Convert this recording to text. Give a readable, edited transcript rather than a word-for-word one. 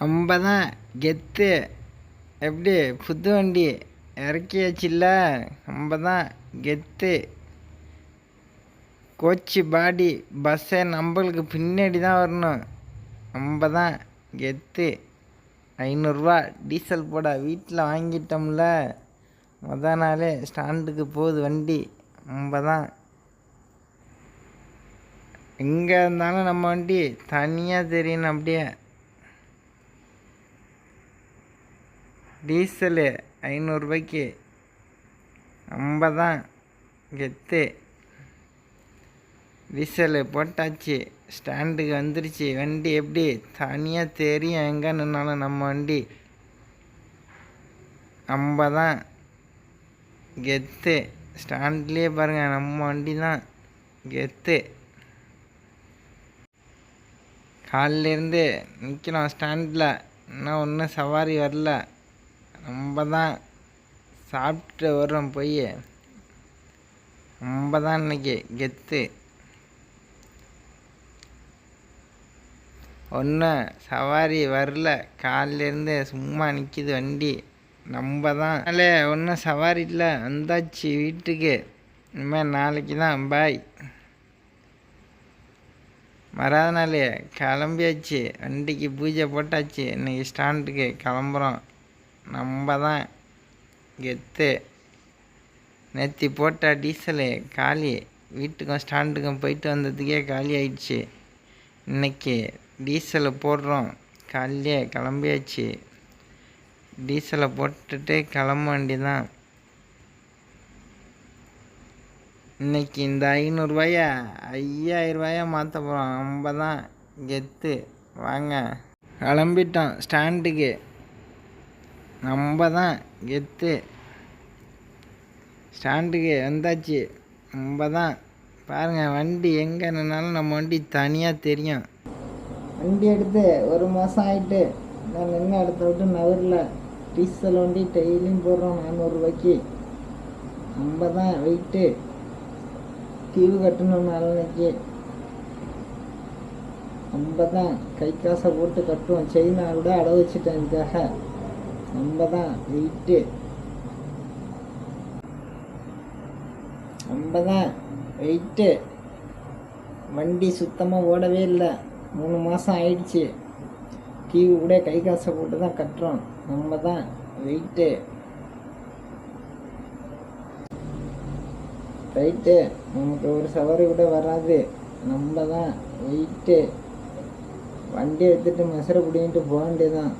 நம்ம தான் கெத்து. எப்படி புது வண்டி இறக்கியாச்சுல்ல, நம்ம தான் கெத்து. கோச்சு பாடி பஸ்ஸை நம்மளுக்கு பின்னாடி தான் வரணும். நம்ம தான் கெத்து. 500 டீசல் போட வீட்டில் வாங்கிட்டோம்ல, நாளே ஸ்டாண்டுக்கு போகுது வண்டி. நம்ம தான் எங்கே இருந்தாலும் நம்ம வண்டி தனியாக தெரியணும். அப்படியே டீசலு 500 நம்ம தான் கெத்து. டீசலு போட்டாச்சு, ஸ்டாண்டுக்கு வந்துருச்சு வண்டி. எப்படி தனியாக தெரியும் எங்கே நின்னாலும் நம்ம வண்டி. நம்ம தான் கெத்து. ஸ்டாண்ட்லேயே பாருங்கள், நம்ம வண்டி தான் கெத்து. காலிலேருந்து நிற்கிறோம் ஸ்டாண்டில், இன்னும் ஒன்றும் சவாரி வரல. நம்ம தான் சாப்பிட்டு வர்றோம் போய். நம்ம தான் இன்னைக்கு கெத்து. ஒன்றும் சவாரி வரல, காலிலேருந்து சும்மா நிற்கிது வண்டி. நம்ம தான் ஒன்றும் சவாரி இல்லை, வந்தாச்சு வீட்டுக்கு. இனிமேல் நாளைக்கு தான் பாய். மறாத நாள் கிளம்பியாச்சு, வண்டிக்கு பூஜை போட்டாச்சு. இன்றைக்கி ஸ்டாண்டுக்கு கிளம்புறோம். நம்ம தான் கெத்து. நேற்று போட்ட டீசலு காலி, வீட்டுக்கும் ஸ்டாண்டுக்கும் போயிட்டு வந்ததுக்கே காலி ஆயிடுச்சு. இன்றைக்கி டீசலை போடுறோம், காலையிலே கிளம்பியாச்சு. டீசலை போட்டுட்டு கிளம்ப வேண்டியதான். இன்றைக்கி இந்த 500 5000 மாற்ற போகிறோம். நம்ம தான் கெத்து. வாங்க, கிளம்பிட்டோம் ஸ்டாண்டுக்கு. நம்ம தான் கெத்து. ஸ்டாண்டுக்கு வந்தாச்சு. நம்ம தான் பாருங்கள், வண்டி எங்கே நின்னாலும் நம்ம வண்டி தனியாக தெரியும். வண்டி எடுத்து 1 மாதம் ஆகிட்டு, நான் நின்று இடத்த விட்டு நகரில். டீசல் வண்டி டெய்லியும் போடுறோம் 400. நம்ம தான் வெயிட்டு. தீவு கட்டணும் நாளைக்கு. நம்ம தான் கை காசை போட்டு கட்டுவோம். செயினா கூட அடை வச்சுட்டேன் இதுக்காக. நம்ம தான் வெயிட்டு. நம்ம தான் வெயிட்டு. வண்டி சுத்தமாக ஓடவே இல்லை, 3 மாதம் ஆயிடுச்சு. டிவி கூட கை காசை போட்டு தான் கட்டுறோம். நம்ம தான் வெயிட்டு. ரைட்டு, நமக்கு ஒரு சவாரி கூட வராது. நம்ம தான் வெயிட்டு. வண்டி எடுத்துகிட்டு மெசரை பிடிங்கிட்டு போக வேண்டியதான்.